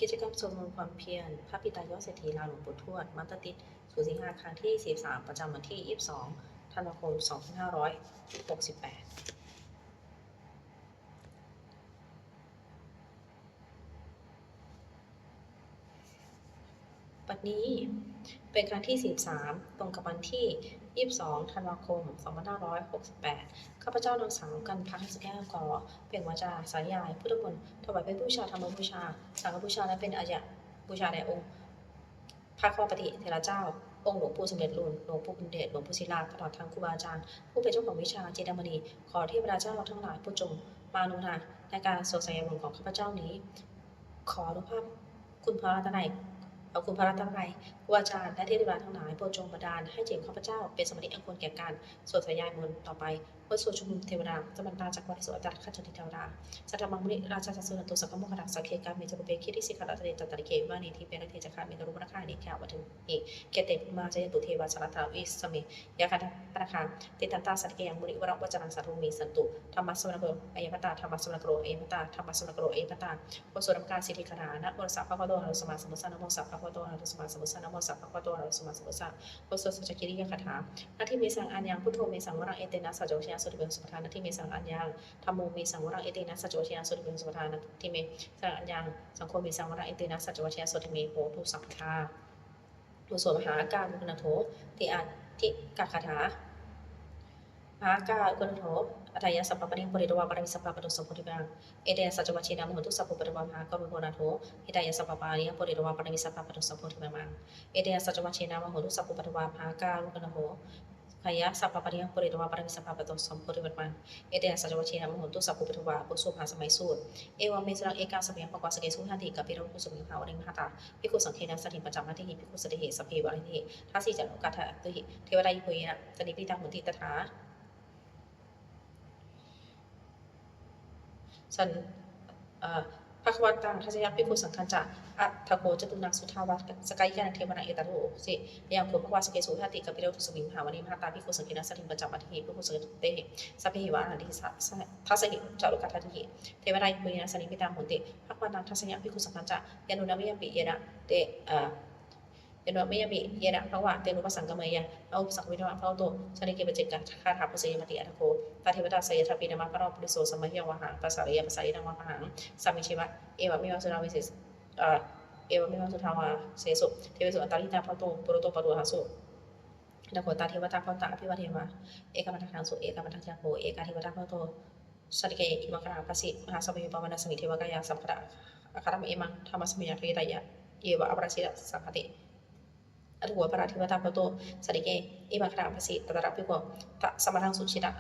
กิจกรรมสวดมนต์ความเพียรพระปิตายอดเศรษฐีลาหลวงปู่ทวดมัตตติด0-5ครั้งที่43ประจำวันที่22ธันวาคม2568ปัจนี้เป็นครั้งที่43ตรงกับวันที่22ธันวาคม2568ข้าพเจ้านางสาวกันพักสแก้วขอเปล่งวาจาสาธยายพุทธมนต์ถวายเป็นบูชาธรรมบูชาสังฆบูชาและเป็นอายะบูชาแด่องค์พระข้อปฏิเทระเจ้าองค์หลวงปู่สมเด็จรุ่นหลวงปู่บุญเดชหลวงปู่ศิลาตลอดทางครูบาอาจารย์ผู้เป็นเจ้าของวิชาเจตมณีขอเทพเจ้าทั้งหลายผู้จงมาอนุโมทนาในการสวดสายมนต์ของข้าพเจ้านี้ขออนุภาพคุณพระรัตนัยขอบคุณพระรัตนตรัยครูอาจารย์และเทพธิดาทั้งหลายโปรดจงบันดาลให้เจริญข้าพเจ้าเป็นสมณะอันควรแก่การสวดสายมนต์ต่อไปเพื่อสู่ชุมนุมเทวดาสมณตาจากวัดสวดตัดขัดจติเทวดาสัตตมังมุนิราชาสุนันตุสังฆมุขดักสังเคกาเมจปุเปคิริสิกขาตเตตัตตริเกวานิทิเปนะเทจคาเมกรุปนาคานิแก้ววัตถุเอกเกเตปุมาจยตุเทวาสารตาวิสเมยาคันธนาคาเตตันตาสัตเกยังมุนิวรวัจนังสัตถุมีสันตุธรรมะสวรรคโรเอมตาธรรมะสวรรคโรเอมตาธรรมะสวรรคโรเอมตาโอสุรมการสิทธิคณานะโมสัพพะโตอะระหะสมมาสัมพุทธะนะโมสัพพะโตอะระหะสมมาสัมพุทธะนะโมสัพพะโตอะระหะสมมาสัมพุทธะโอสุสัจกิริยคาถานาทิเมสังอัญญังพุทโธเมสังวรังเอเตนะสัจโจชยสุติเบสุปทานาทิเมสังอัญญังธัมโมเมสังวรังเอเตนะสัจโจชยสุติเบสุปทานาทิเมสังอัญญังสังโฆเมสังวรังเอเตนะสัจโจชยสุติเมโหตุสัพพทาตุโสมหาการมุขนะโถติอาทิกาคาถามหากาอุกนโถอัตยาสัพพะปะริปุริตวาปะริสัพพะปะตุสัมพุทธิบังเอเดสัจวัชชีนามุหตุสัพพุปะตวามหากรุณโนะโถหิตายาสัพพะปาริยปุริตวาปะริสัพพะปะตุสัมพุทธิบังเอเดสัจวัชชีนามุหตุสัพพุปะตวามหากาอุกนโถขยะสัพพะปะริยปุริตวาปะริสัพพะปะตุสัมพุทธิบังเอเดสัจวัชชีนามุหตุสัพพุปะตวาปุสุภาสมัยสูตรเอวเมสรังเอกาสเมียปะกวาสเกสุหันติกัปปิโรกุสุมิภาวะริมหาตาภิกขุสังฆนะสติปัจจามัติหิภิกขุสติเหสพเพวะริหิทัสสิจันโอกาทะตุหิเทวดายิโพยนะสนิปิตาหุนติตถาสันภควตังทัศยภิกขุสังฆัญจะอัตถโกจตุนังสุทาวัตสกายยานังเทวนาเอตโรสิยังโคภควาสเกสุทัติกัปปิโรทุสมิงหาวณิมหาตาภิกขุสังฆนะสัตถิปัจจามัติหิภิกขุสังฆเตหิสัพเพหิวะอรหันติทัสหิจารุกัตถติเทวดายิปุยนะสนิปิตาหุนติภควตังทัศยภิกขุสังฆัญจะยานุนามิยปิเยนะเตเยนวะไม่ยบิเยนะพระวะเตนุปสังกมยะเอาสักวิทวะพระโตชนิเกปจิกะคาถาปุเสยมติอัตโคตาเทวตาสยทัพปีนามาพระรปุริโสสมัยยังวะหังภาษาเรียภาษาอินังวะหังสามิชิวะเอวะมิวะสุราวิเศษเอวะมิวะสุทาวาเสสุเทวสุอัตตาลิตาพระโตปุโรโตปะโตหาสุนักโหตาเทวตาพระตาอภิวะเทวะเอกมัทธังสุเอกมัทธังโหเอกาเทวตาพระโตสติเกอิมังคาภาสิมหาสมัยปวนาสมิเทวกายาสัพพะอาคารมเอมังธรรมสมัยเทยตายะเยวะอปราชิตสังฆติอทุวปราธิวตาพโตสติเกอิมังคาภาสิตตระภิกขุตะสมทังสุชิตะ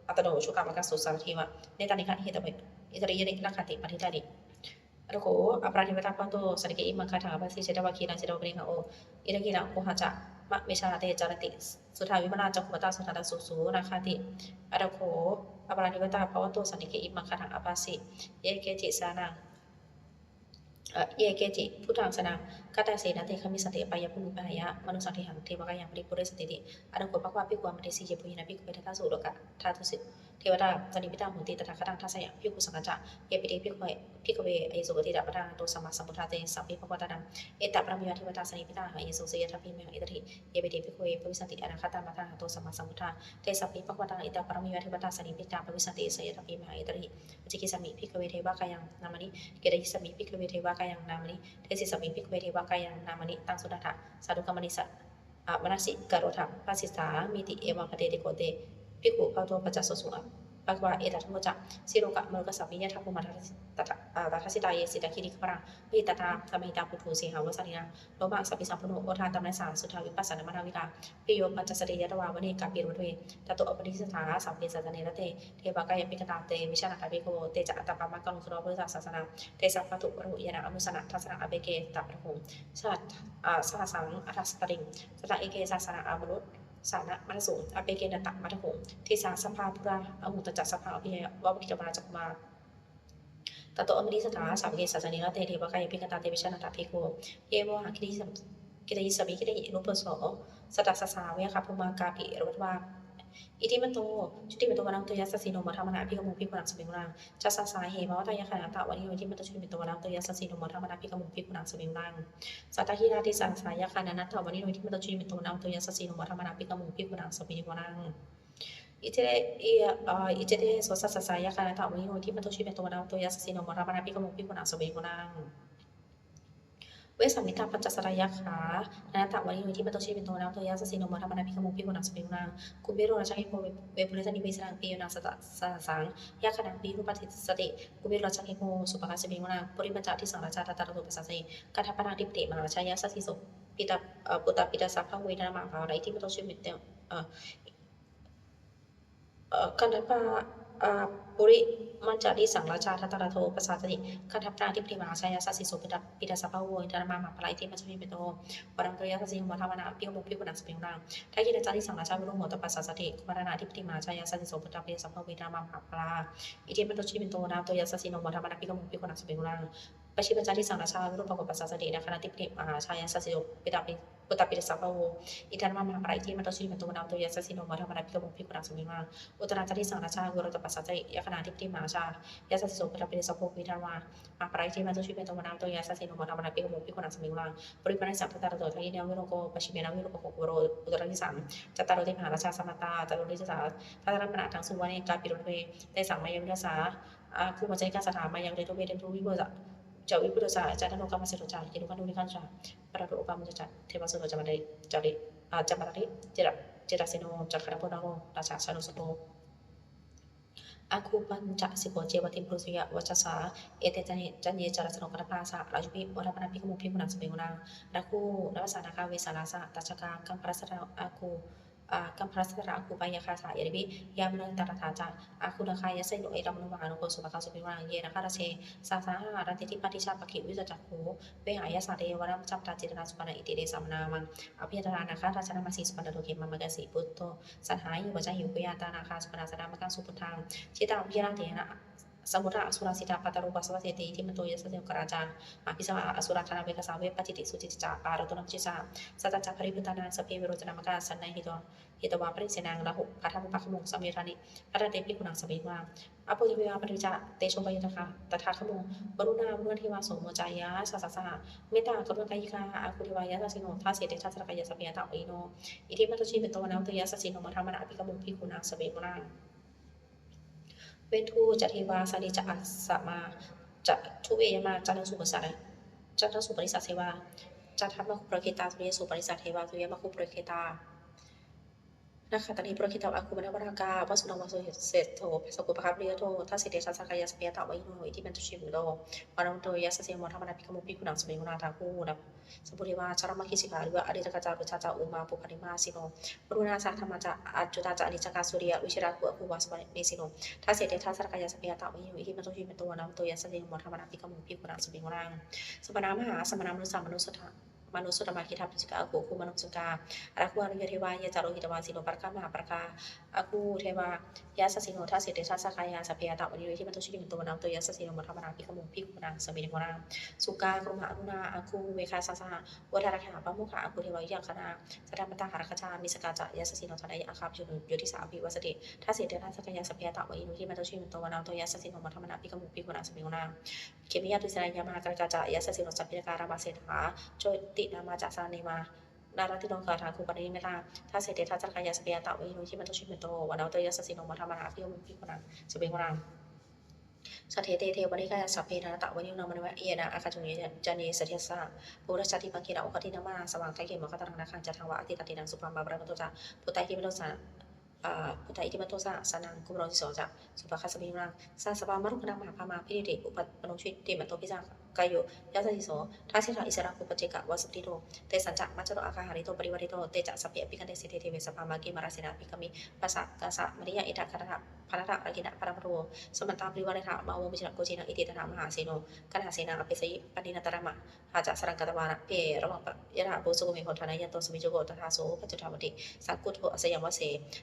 อัตโนชุกามังคสุสารทิวะเนตานิคะหิตะเมอิตริยนิลักขติปฏิตานิอทุโขอปราธิวตาพโตสติเกอิมังคาภาสิเจตวะคีนังเจตวะปริหะโออิระกีนังโคหะจะมะเมชาเตจารติสุทาวิมนาจักขุปตาสุทาสุสูนาคาติอทุโขอปราธิวตาพโตสติเกอิมังคาภาสิเยเกจิสานังเยเกจิพุทธังสนังกัตตาเสนาเตคมิสติปายะพุนุปายะมนุสังทิหังเทวกายังปริปุเรสติติอนุโกปะวะภิกขุมเตสิเยปุหินะภิกขุเปทัสสุโลกะทาตุสิเทวดาสนิปิตาหุนติตถาคตังทัสสะภิกขุสังฆัจจะเยปิติภิกขุเวอเยสุปฏิดาปะทาโตสัมมาสัมพุทธาเตสัพพิภควตานังเอตตะปรมิยะเทวตาสนิปิตาหะเยสุเสยทัพพิเมหะอิตถิเยปิติภิกขุเวปวิสันติอนาคตังปะทาโตสัมมาสัมพุทธาเตสัพพิภควตังเอตตะปรมิยะเทวตาสนิปิตาปวิสันติเสยทัพพิเมหะอิตถิจิกิสมิภิกขุเวเทวะกายังนามณิเกเรยิสมิภิกขุเวเทวะกายังนามณิเทสิสมิภิกขุเวเทวะกายังนามณิตังสุดาถะสาธุกรรมนิสะมนสิกโรธรรมปัสสิสามิติเอวังคเตติโกเตภิกขุภะโตปัจจสสุอะปะกวาเอตัทโมจะสิโรกะมโนกสัพพิยะทัพพุมาทัสสิตาเยสิตาคิริคปรังปิตตาธรรมิตาปุถุสีหาวสันินาโลมาสัพพิสัมพุโนโอทานตัมนัสสาสุทาวิปัสสนามนาวิกาปิโยปัจจสติยะตวาวเนกาปิโรเทตโตอปนิสถาสัพเพสัจเนระเตเทวกายปิกตาเตวิชานาคาภิกขุเตจะอัตตปามะกังสุโรพุทธศาสนาเตสัพพะตุรุยนะอนุสนะทัสสนะอเบเกตัปะหุสัตสหสังอัตสตริงสตะเอเกศาสนาอามนุษสานะมัทสุงอเปเกนตะมัทหุงทิสาสภาพุราอหุตจัสสภาอภิยวะวิจปราจักมาตโตอมริสถาสัพเกสัจเนระเตเทวกายปิกตาเตวิชานาตาภิกขุเยโมหะกิริสมิกิรินุปโสสัตตสสาเวคะภูมากาปิโรทวา อิติมันโตชุติมันโตวนังตัวยาสสิโนมธรรมนาภิกมุภิกขุนังสมิงรังจัสสะสาเหมาวะตายะขณะตะวันนิโยอิติมันโตชุติมันโตวนังตัวยาสสิโนมธรรมนาภิกมุภิกขุนังสมิงรังสัตตหิราติสังสายะขณะนัตถะวันนิโยอิติมันโตชุติมันโตวนังตัวยาสสิโนมธรรมนาภิกมุภิกขุนังสมิงรังอิเจเตโสสัสสะสายะขณะตะวันนิโยอิติมันโตชุติมันโตวนังตัวยาสสิโนมธรรมนาภิกมุภิกขุนังสมิงรังเวสสัมมิตาปัจจสรายะขานาตะวันนิโยที่มันโตชีเป็นตัวน้ำตัวยาสสิโนมธรรมนาภิกมุภิกุนังสเปกุนังกุเบโรราชาคิโกเวปุริสนิเวสนังปียนังสสังยะขนังปีรูปติสติกุเบโรราชาคิโกสุปกาสเปกุนังปริมัจจาที่สังราชาตตาตุปัสสะสิกัทปนาดิปติมหาราชายาสัสสิโสปิตาปุตตาปิตาสัพพะเวนะมะภาวะไรที่มันโตชีเป็นกันทปาปุริมันจะดิสังราชาทัตตาโทปัสสะติกันทัปนาทิปติมหาชายาสัสสิโสปิตาสัพพะโวอินทรมามาปลายที่มันจะมีเป็นโตวรังตัวยาสัสสิโมธรรมนาภิกมุภิกุนังสเปกุนังถ้ายินจาริสังราชาวิรุโมตปัสสะติวรณาทิปติมหาชายาสัสสิโสปิตาสัพพะเวนะมามาปลาอิทิมันโตชีเป็นโตนาตัวยาสัสสิโนโมธรรมนาภิกมุภิกุนังสเปกุนังปชิปัญจาริสังราชาวิรุปโกปัสสะตินะคณะทิปติมหาชายาสัสสิโสปิตาสัพพะโวอินทรมามาปลายที่มันโตชีเป็นโตนาตัวยาสัสสิโนโมธรรมนาภิกมุภิกุนังสเปกุนังอุตราจาริสังราชาวิรุตปัสสะติยะขณะทิปติมหาชายาสัสสิโสปิตาสัพพะวิธารวามาปรายที่มันโตชีเป็นโตนาตัวยาสัสสิโนโมธรรมนาภิกมุภิกุนังสเปกุนังปริปนัสสัพพะตาระโตทยิเนวิโรโกปชิเมนะวิโรโกโกโรอุตระที่สามจัตตารติมหาราชาสมตาจัตตารติสาทัตตารปณะทั้งสุวรรณกาปิโรเวได้สั่งมายังวิทยาศาคู่มาใจการสถามายังเดโตเวเดนทูวิโบจะเจ้าวิปุตสาจัตตานกรรมเสดจารินุกันดุนิกันจาปรโตกรรมจัตเทวสุรจามันได้จาริจามาริเจตสิโนจักขณะพนโรราชาชานุสโตอาคูปัญจสิโกเจวติปุรุสยวัชสาเอเตจันเยจารสนกรภาสะราจุปิวรปนาภิกมุภิกุนังสเปกุนังนาคูนวสานาคาเวสาลาสะตัชกากัมพรัสระอาคูกัมพรัสระอาคูปายคาสายริบิยามนันตระธาจาอาคูนาคายะเสโนเอรัมนุวานุโกสุปกาสุปิวังเยนะคาราเชสาสาหารันติปฏิชาปกิวิจจักขุเวหายาสาเดวรัมจัปตาจิตนาสุปนาอิติเดสัมนามังอภิยตรานาคาราชนามาสีสุปนาโตเกมัมมะกะสีปุตโตสัทหายุวจายุปยาตานาคาสุปนาสนามะกังสุปุทังชิตาวิราเถนะสมุทรอสุรสิตาปัตตารุปัสสวะเสติที่มันโตยสัสเนกราจาอภิสวะอสุรธนาเวกสาเวปจิติสุจิตจาปารตุนัมจิสาสัตจักปริพุตานังสเปเวโรจนามกาสันในหิตวาปริเสนังละหุปัทมุปัคมุงสเมธานิปัตเตปิกุนังสเปกุนังอปุญญาปริจาเตโชปยตคะตถาคมุวรุณามุนทิวาโสโมจายะสัสสะเมตตากรุณายิกาอาคุริวายะสัสสิโนทัสเสเตทัสสะกายะสเปียตะวิโนอิทิมัตตุชีเป็นตัวนาตัวยะสัสสิโนมธรรมนาภิกมุภิกุนังสเปกุนังเวทูจัตเทวาสานิจัสสมาจัตทุเวยมาจันทสุปสัตจันทสุปริสัตเทวาจัตถมะคุปรเคตาสุเยสุปริสัตเทวาสุเยมะคุปรเคตานะคะตอนนี้ปรคิตาอาคูมะนวรากาวสุนังวสุเสตโตสกุปะคับเรียโตทัสสิเตชัสสะกายะสเปียตะวิโนอิทิมันตุชิมุโดวานันโตยะสเสมธรรมนาภิกมุภิกุนังสเมกุนาทาคูนะสมุริวาชารมะคิสิกาหรือว่าอริยกจารุชาจาอุมาปุคณิมาสิโนปรุณาสาธรรมะจะอัจจุตาจะอนิจจกาสุริยวิชิราคุอคุวาสวะเมสิโนทัสสิเตทัสสะกายะสเปียตะวิโนอิทิมันตุชิมุโดวานันโตยะสเสมธรรมนาภิกมุภิกุนังสเมกุนังสมณามหาสมณมนุสามนุสธามนุสธรรมคิทัพจิกาโกคุมนุสกาอาคูอนุยเทวายะจารุหิตวาสิโนปรกามหาปรกาอาคูเทวายะสสิโนทัสสิเตทัสสะกายะสเปียตะวิโนอิทิมันตุชิมุโดวานันโตยะสเสมธรรมนาภิกมุภิกุนังสเมกุนังสุกากรุมหาอนุนาอาคูเวคาสสะวัฏารคาปะมุขะอาคูเทวายะคณาสัทธมตาหารคจามิสกาจะยะสสิโนทนายะอาคาพโยติสาภิวัสติทัสสิเตทัสสะกายะสเปียตะวิโนอิทิมันตุชิมุโดวานันโตยะสเสมธรรมนาภิกมุภิกุนังสเมกุนังเขมิยะตุสนายะมหากรกาจะยะสสิโนสัพพิการามาเสถาโจตินามาจะสานิมานาราติโนคาทาคูปนิเมตาถ้าเสด็จทัศนกายะสเปียตะวิโนที่มันตุชิมุโตวานันโตยะสสิโนมธรรมนาภิกมุภิกุนังสเมกุนังสัทเทเทวนิกายสัพเพนาตะวนิโนมนวะเยนะอาคาจุเนจันเนสเทสะปุรชาติปังเกนะโอคตินามาสว่างไทเกมะคตรังนาคังจัทังวะอติตตินังสุภามาบรมโตจะปุตตะอิมิโตสะพุทธอิติมัตโตสะสนังกุมโรติโสจะสุภคัสสมิรังสาสปามรุคณามหาพามาพิริเดอุปปนุชิติมัตโตพิจังกายโยยัสสิโสทัสสิทาอิสระกุปเจกะวะสุติโตเตสัญจะมัจจโตอาคาหาริโตปริวาริโตเตจะสัพเพอภิกันเตสิเทเทเวสปามากิมาราสินาภิกมิปัสสะกะสะมริยะอิทะคตะพระระอกินะพระมโรสมันตาปริวาริธามาวมิจนะโกจินะอิติตนะมหาเสโนกันหาเสนาอภิสัยปณินตระมะหาจะสรังกตวานะเพระวังยะระโบสุโกเมโหทนายันโตสมิโจโกตถาโสปัจจุธรรมติสักกุโทอสยามวเส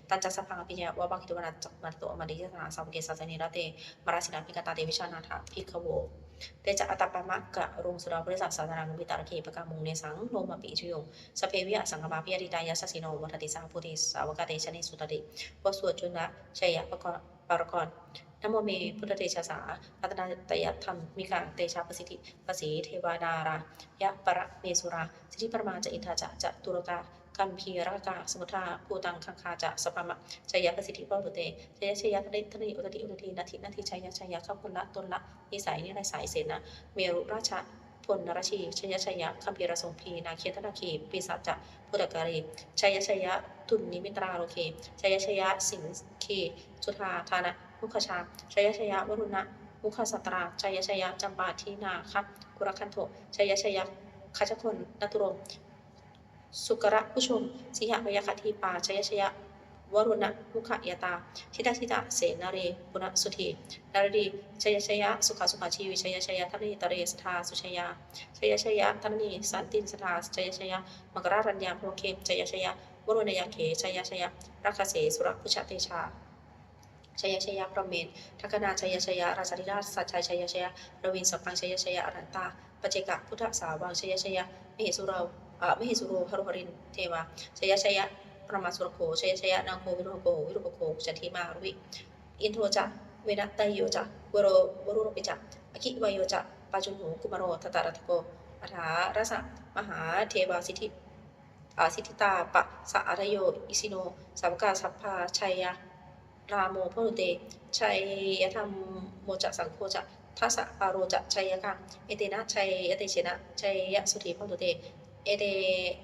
ตันจัสสะพังอภิญญาวะบังคิตวนาจักมันโตอมดิยะสาสาวเกสัสเนระเตมราสินาภิกตาเตวิชานาถาภิกขโว เตจะอัตตปะมะกะรุงสุราบริษัทสาธารังวิตารเคปกามุงเนสังโลมาปิจุยงสเพวิยสังฆมาพิยดิตายาสสิโนวัฏติสาพุติสาวกเตชะเนสุตติวสวดจุนะชัยยะปรกรนโมเมพุทธเตชะสารัตนาตยธรรมมิกาเตชะประสิทธิประสีเทวดารายะปะเมสุราสิทธิปรมาจะอินทาจะตุรตากัมพีรกาสมุทาภูตังคังคาจะสปามะชัยยะประสิทธิปรุเตชัยยะชัยยะทะเลทะเลอุตติอุตตินาทีชัยยะชัยยะข้าคนละตนละนิสัยนิรัยสายเสนาเมรุราชพลนรชีชัยยะชัยยะคัมพีรทรงพีนาเคียนธนาคีปีศาจพุทธการีชัยยะชัยยะตุนนิมิตราโลเคชัยยะชัยยะสิงคีสุธาธานะมุขชาชัยยะชัยยะวรุณะมุขสัตราชัยยะชัยยะจำปาทีนาคับกุรคันโทชัยยะชัยยะขจคนนัตุโรสุกระผู้ชมสิหะพยาคติปาชัยชยวรุณะมุขยตาทิตาเสนาเรปุณสุธีนารดีชัยสุขชีวิชัยทันนิตเรสทาสุชัยชัยทันนิสันติสทาชัยมกรารัญญาพโลเคมชัยวรุณยาเขชัยรักเสสุรพุชเตชาชัยพระเมนทักนาชัยราชธิราชสัจชัยระวินสัพพังชัยอรันตาปเจกะพุทธสาวังชัยมหิสุโรหรุหรินเทวาชัยประมาสุรโคชัยนางโควิรุปโคจันทิมารุวิอินโทจะเวนัตไตโยจะวโรปิจะอคิวายโยจะปัจจุหูกุมารโรทตารัตโกอัฏฐารสะมหาเทวาสิทธิตาปะสะอารโยอิสิโนสัมกาสัพพาชัยรามโมพนุเตชัยธรรมโมจะสังโฆจะทัสสะปาโรจะชัยกังเอเตนะชัยเตเชนะชัยสุธีพนุเตเอเต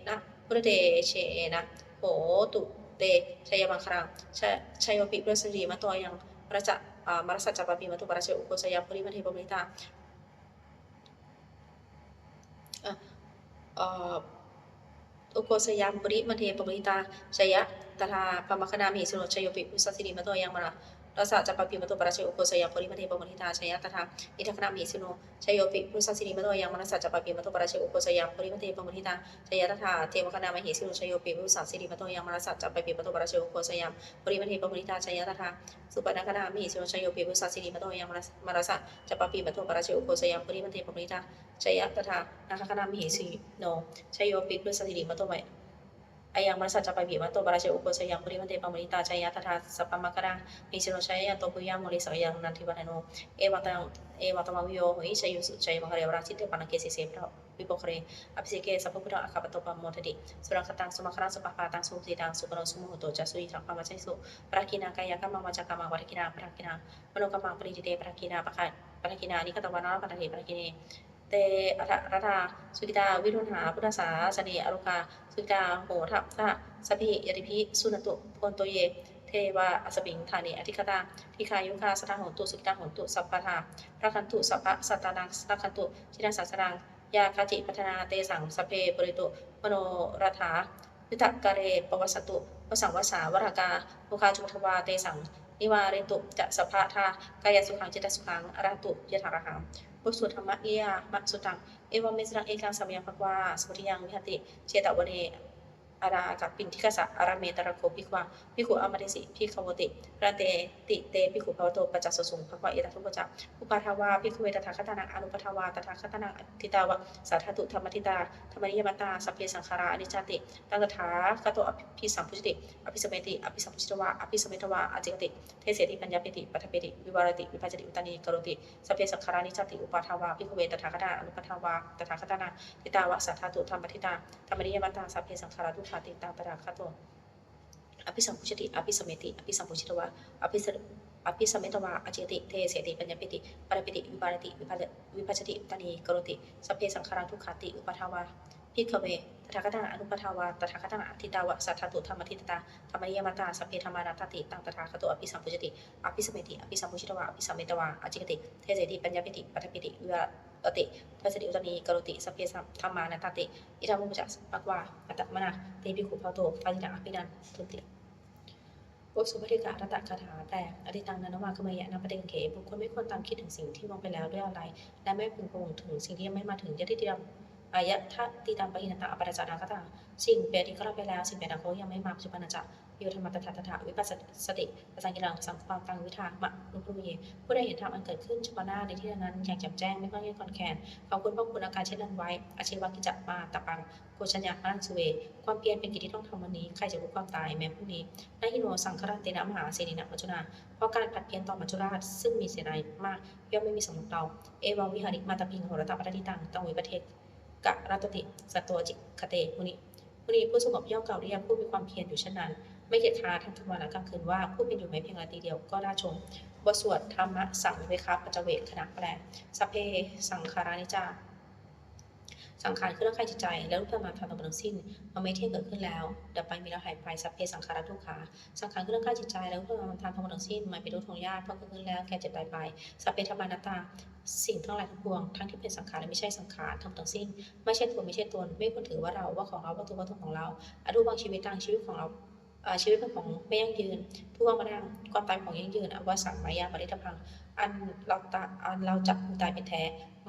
นะพุทธเตเชนะโหตุเตชัยมังครังชัยปิปรสรีมะตัวยังมรสัจจปปิมะตุปราชอุโกสยามปุริมะเทปมิตาอุโกสยามปุริมะเทปมิตาชัยตถาปมคณามิสุโนชัยปิปุสสิริมะตัวยังมรสัจจปปิมะตุปราชอุโกสยามปุริมะเทปมิตาชัยตถาอิทัคณามิสุโนชัยปิปุสสิริมะตัวยังมรสัจจปปิมะตุปราชอุโกสยามปุริมะเทปมิตาชัยตถาเทวคณามหิสุโนชัยปิปุสสิริมะตัวยังมรสัจจปปิมะตุปราชอุโกสยามปุริมะเทปมิตาชัยตถาสุปนคณามิสุโนชัยปิปุสสิริมะตัวยังมรสัจจปปิมะตุปราชอุโกสยามปุริมะเทปมิตาชัยตถานาคณามิสิโนชัยปิปุสสิริมะตัวอายังมรสัจจปปิมะตุปราชอุโกสยามปุริมะเทปมิตาชัยตถาสัพพมกรามิสุโนชัยโตปุยามโมลิสยังนันทิวัฒโนเอวัตมวิโยหิชัยสุชัยมังคาเรวราชิตเตปนังเกสิเสพระวิปโคเรอภิเสเกสัพพุทธอาคาปโตปโมทติสุรังคตังสุมังคลังสุปปาตังสุติตังสุปโนสุโมโตจัสสุยิสังปมัจฉิสุปราคินากายกรรมวาจากรรมวรคินาปราคินามโนกรรมปริจิเตปราคินาปราคินานิคตวานาปราคิปราคิเนเตรัตาสุกิตาวิรุณหาพุทธสาสเนอรุกาสุกิตาโหทัพสะสพิยติพิสุนตุโพนโตเยเทวาอสบิงธานิอธิคตาทิคายุคาสตาโหตุสุกิตาโหตุสัพพะธาพระคันตุสัพพะสัตตานังสัคันตุชินาสัสรังยาคาจิพัฒนาเตสังสเพปริตุมโนรัฐาวิตกะเรปวัสตุวสังวสาวรากาภูคาจุทวาเตสังนิวาเรตุจะสัพพะธากายสุขังจิตสุขังอรตุยถารหังบุสุธรรมะเอียมะสุตังเอวเมสรังเอกังสัมยังภควาสมุทิยังวิหติเจตวเนอารากับปินทิกษะอาราเมตระโคภิกวาภิกขุอมริสิภิกขวติระเตติเตภิกขุภวโตปัจจสสุงภควาเอตทุปจักอุปาทาวาภิกขุเวตถาคตานังอนุปทาวาตถาคตานังทิตาวะสาธาตุธรรมทิตาธรรมนิยมตาสัพเพสังขาราอนิจจติตังตถาคโตอภิสัมพุจิติอภิสเมติอภิสัมพุจิตวาอภิสเมตวาอจิกติเทเสติปัญญาปิติปัทเปติวิวารติวิภัจติอุตานีกโรติสัพเพสังขารานิจจติอุปาทาวาภิกขุเวตถาคตาอนุปทาวาตถาคตานังทิตาวะสาธาตุธรรมทิตาธรรมนิยมตาสัพเพสังขาราทุกขาติตาปราคโตอภิสัมพุชติอภิสเมติอภิสัมพุชิตวะอภิสเมตวะอจิติเทเสติปัญญปิติปรปิติวิปารติวิภัจติตานีกโรติสัพเพสังขารังทุกขาติอุปทาวาภิกขเวตถาคตาอนุปทาวาตถาคตาทิตาวะสัทธาตุธรรมทิตตาธรรมนิยมตาสัพเพธรรมานัตติตังตถาคโตอภิสัมพุชติอภิสเมติอภิสัมพุชิตวะอภิสเมตวะอจิติเทเสติปัญญปิติปรปิติวิปติปัสสติอุตานีกโรติสัพเพธรรมานัตติอิทัมมุปจัสปะวาอัตตมนะเตปิขุภาวโตปาจิตังอภินันทุติบทสุภาษิตรัตตคาถาแปลอธิตังนันวาคเมยะนัปเดงเขบุคคลไม่ควรตามคิดถึงสิ่งที่มองไปแล้วด้วยอะไรและไม่พึงพงถึงสิ่งที่ยังไม่มาถึงยะทิฏฐิ อายะทะติตังปะหินตาอปราจานาคตังสิ่งเปลี่ยนก็รับไปแล้วสิ่งเปลี่ยนเขายังไม่มาปัจจุบันนะจ๊ะโยธรรมตถาตถาวิปัสสติปัจจัยลังสังความตังวิธามะนุภูเยผู้ได้เห็นธรรมอันเกิดขึ้นเฉพาะหน้าในที่นั้นอย่างแจ่มแจ้งไม่ต้องแยกคอนแคนขอบคุณพระคุณอาการเช่นนั้นไว้อาชีวกิจจมาตะปังโกชัญญาอันสุเวความเพียรเป็นกิจที่ต้องทำวันนี้ใครจะรู้ความตายแม้พรุ่งนี้นาฮิโนสังครันเตนะมหาเสนินะมัจจุนาเพราะการผัดเพี้ยนต่อมัจจุราชซึ่งมีเสียดายมากย่อมไม่มีสำหรับเราเอวาวิหาริมาตพิงโหรตปฏิตังตังวิปเทกกะรัตติสัตตัวจิคเตมุนิผู้สงบย่อมกล่าวเรียกผู้มีความเพียรอยู่เช่นนั้นไม่เกียจคร้านทั้งกลางวันและกลางคืนว่าผู้เป็นอยู่ไม่เพียงนาทีเดียวก็น่าชมบทสวดธรรมะสังเวคาปัจเวกขณะแปลสัพเพสังขารานิจาสังขารคือร่างกายจิตใจและรูปธรรมทางตรงสิ้นมันไม่เที่ยงเกิดขึ้นแล้วดับไปมีแล้วหายไปสัพเพสังขาราทุกขาสังขารคือร่างกายจิตใจและรูปธรรมทางตรงสิ้นมันเป็นรูปของญาติเพราะเกิดขึ้นแล้วแก่เจ็บตายไปสัพเพธรรมานัตตาสิ่งทั้งหลายทั้งปวงทั้งที่เป็นสังขารและไม่ใช่สังขารทั้งสิ้นไม่ใช่ตัวไม่ใช่ตนไม่ควรถือว่าเราว่าของเราว่าตัวว่าตนของเราอรูปบางชีวิตต่างชีวิตของเราชีวิตเป็นของไม่ยั่งยืนผู้ว่ามาดังความตายของยั่งยืนอวสังมายาปริทพังอันเราจับตายเป็นแท้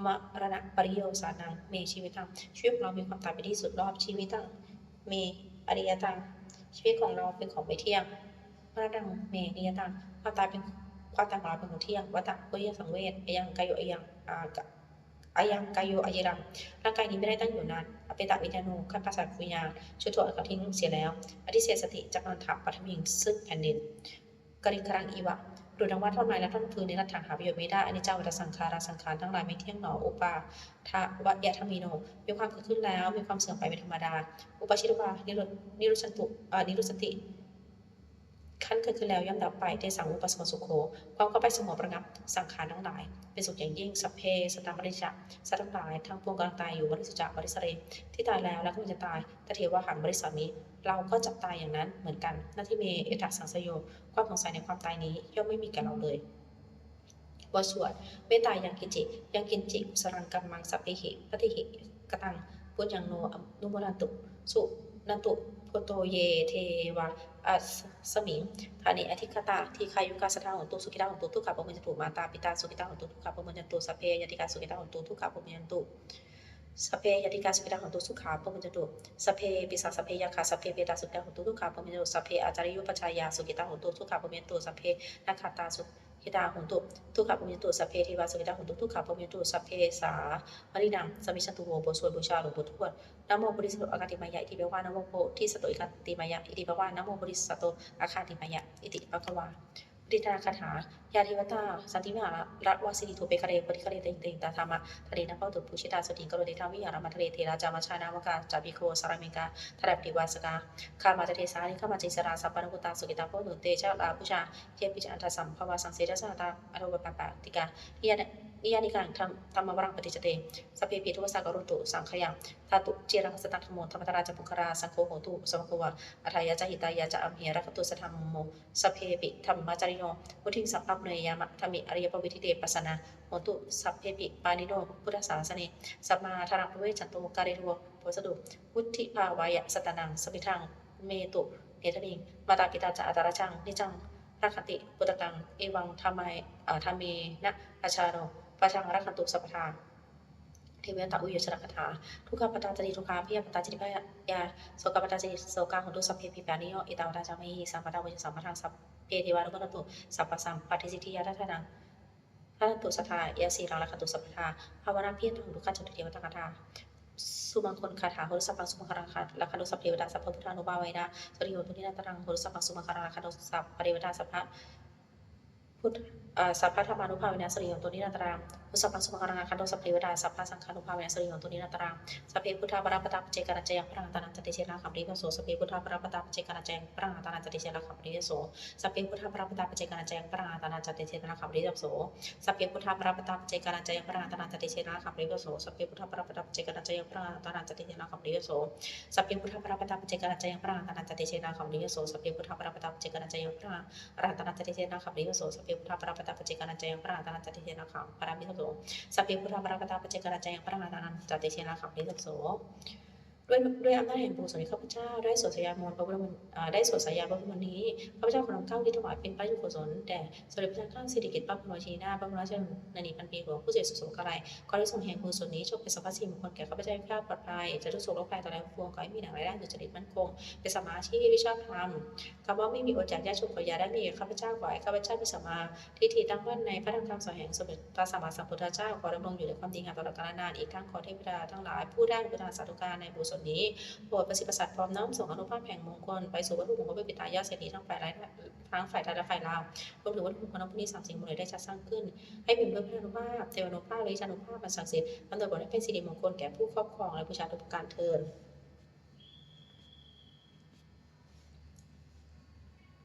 มรณะปริโยสานังเมชีวิตตังชีวิตของเรามีความตายเป็นที่สุดรอบชีวิตตังเมอริยตังชีวิตของเราเป็นของไม่เที่ยงมรณะเมอริยตังความตายของเราเป็นของเที่ยงวัฏฏะวิยสังเวชยังกายโยยังกายโยอายิรังร่างกายนี้ไม่ได้ตั้งอยู่นานอเปตะวิญญาณูขั้นภาษาวิญญาณชุดถั่วเขาทิ้งเสียแล้วอธิเศษสติจักนันถับปัทมิงซึ่งแผ่นดินกริงครังอีวะดูดังว่าท่อนไม้และท่อนฟืนในรัฐถังหาประโยชน์ไม่ได้อันนี้เจ้าวัฏสังขารสังขารทั้งหลายไม่เที่ยงหนออุปาทวะยะธรรมีโนมีความเกิดขึ้นแล้วมีความเสื่อมไปเป็นธรรมดาอุปชิรวานิรุสติขั้นเกิดขึ้นแล้วย่อมดับไปเทสังอุปสมสุโขความเข้าไปสงบระงับสังขารทั้งหลายเป็นสุขอย่างยิ่งสัพเพสตามบริจาสัตว์ทั้งหลายทั้งปวงกำลังตายอยู่บริสุจักบริสเรที่ตายแล้วและก็จะตายแต่เทวะหังบริสัทนี้เราก็จะตายอย่างนั้นเหมือนกันนาที่เมเอตัสังสโยความสงสัยในความตายนี้ย่อมไม่มีแก่เราเลยบทสวดเมตตายังกินจิสรังกัมมังสัพเพหิปฏิหิกตังปุญญังโนอนุโมนันตุสุนันตุโพโตเยเทวะอัสสมิงธานิอธิคตาทีคายุกาสถาหนตุสุขิตาหนตุทุกขะปะมัญจตุมาตาปิตาสุขิตาหนตุทุกขะปะมัญจตุสัพเพยติกาสุขิตาหนตุทุกขะปะมัญจตุสัพเพยติกาสุขิตาหนตุสุขาปะมัญจตุสัพเพปิสาสัพเพยาคาสัพเพเปตาสุขิตาหนตุทุกขะปะมัญจตุสัพเพอาจาริยุปชายาสุขิตาหนตุทุกขะปะมัญจตุสัพเพนักขตาสุขิตาหนตุทุกขะปะมัญจตุสัพเพเทวาสุขิตาหนตุทุกขะปะมัญจตุสัพเพสามรินังสมิชันตุโหบทสวดบูชาหลวงปู่ทวดนะโมบุริสโตอาคาติมายะอิติแปลว่านะโมโพธิสโตอิคาติมายะอิติแปลว่านะโมบุริสโตอาคาติมายะอิติปะคะวาปริตาคาถายาเทวตาสันติมหารัตวาสิริโทเปคะเรปริคะเรเตงเตงตาธรรมะทะเลนะพะตุปุชิตาสติกโรเดทาวิหารมัทะเลเทราจามาชานาวกาจาปิโคสารมิกาทะเลปฏิวาสกาคามาจเทสาริคามาจิสราสัพพะนุกุตาสุกิตาโพตุเตชะลาพุชาเยปิจอันตสัมภวาสังเสรสะตาอโรปปะปะติกานิยานิกังธรรมวรังปฏิจเตสเปปิทุวสากรุตุสังขยังธาตุเจรังสตังธรรมธรรมตราจปุคราสังโฆโหตุสมโควะอัฏฐายะจหิตายะจะอัมเหรักตุสธรรมโมสเพปิธรรมจริโยพุทธิสัพพะเนยามะธรรมิอริยปวิธิเตปัสสนาโหตุสัพเพปิปานิโนพุทธศาสเนสัมมาทารังเวจันโตการิโรโพสดุวุฒิภาวายะสตนังสมิทังเมตุเนตริงมาตาปิตาจะอัตระจังนิจังรักขติปุตตังเอวังธรรมเมนะอาชาโนปะชังรักขันตุสัพพทาเทวตาอุยชนะคาถาทุกขปตาจริทุกขาพิยปตาจริพยาโสกปตาจริโสกาหุตุสัพเพปิปานิโยอิตาวตาจามิหิสัมปตาวิสัมปทางสัพเพเทวานุปนตุสัพพสัมปฏิสิทธิยาทัตนังทัตตุสัทธายาสีรังรักขันตุสัพพทาภาวนาเพียรทุกขันจตุเทวตาคาถาสุมังคลคาถาโหรสัพพังสุมังคารังคาลักขันตุสัพเพเทวดาสัพพพุทธานุภาเวนะสริโยตุนินาตรังโหรสัพพังสุมังคารังคาตุสัพพเทวดาสัพพะพุทธสัพพะธรรมานุภาเวนะสริโยตุนินาตรังพุทธสัพพังสุมังคารังคาตุสัพเพเทวดาสัพพะสังฆานุภาเวนะสริโยตุนินาตรังสัพเพพุทธาปราปตาปเจกานัจจยังพระงตานันจติเชนะขัมริโสสัพเพพุทธาปราปตาปเจกานัจจยังพระงตานันจติเชนะขัมริโสสัพเพพุทธาปราปตาปเจกานัจจยังพระงตานันจติเชนะขัมริโสสัพเพพุทธาปราปตาปเจกานัจจยังพระงตานันจติเชนะขัมริโสสัพเพพุทธาปราปตาปเจกานัจจยังพระงตานันจติเชนะขัมริโสสัพเพพุทธาปราปตาปเจกานัจจยังพระงตานันจติเชนะขัมริโสสัพเพพุทธาปราปตาปเจกานัจจยังพระอรหันตานันจติเชนะขัมริโสสัพเพพุทธาปราปตาปเจกานัจจยังพระงตานันจติเชนะขัมปรามิโสสัพเพพุทธาปราปตาปเจกานัจจยังพระงตานันจติเชนะขัมริโสโด ด้วยอำนาจแห่งบุญส่วนนี้ข้าพเจ้าได้สวดสยามมนต์พระพุทธมนต์ได้สวดสยามพระพุทธมนต์นี้ข้าพเจ้าขอน้อมเกล้าที่ถวายเป็นพระราชกุศลแด่สมเด็จพระเจ้าข้างสิริกิติ์พระบรมราชินีนาถพระบรมราชชนนีพันปีหลวงผู้เสด็จสู่สวรรคาลัยขอได้ส่งแห่งบุญส่วนนี้จงเป็นสัพพะสิริมงคลแก่ข้าพเจ้าให้แคล้วปลอดภัยจะทุกโศกโรคภัยต่อแรงพวงขอให้มีหนังรายได้สุจริตมั่นคงเป็นสมมาอาชีพที่ชอบธรรมคำว่าไม่มีอดอยากยากจนขออย่าได้มีข้าพเจ้าขอให้ข้าพเจ้าเป็นสัมมาทิฏฐิตั้งมั่นในพระธรรมคำสอนแห่งสมเด็จพระสัมมาสัมพุทธเจ้าขอดำรงอยู่ในความดีงามตลอดกาลนานอีกทั้งขอเทพดาทั้งหลายผู้ได้บุญสาธุการในบุญส่วนนี้โปรดประสิทธิ์ประสาทพร้อมน้อมส่งอนุภาพแห่งมงคลไปสู่วัตถุมงคลเพื่อปิตายอดเศรษฐีทั้งฝ่ายไทยและฝ่ายลาวรวมถึงวัตถุมงคลทั้งพวกนี้3 สิ่งมูลเลยได้จัดสร้างขึ้นให้เป็นด้วยพระอนุภาพเทวานุภาพและอนุภาพอันศักดิ์สิทธิ์บรรดาบทให้เป็นสิริมงคลแก่ผู้ครอบครองและบูชาทุกประการเทิน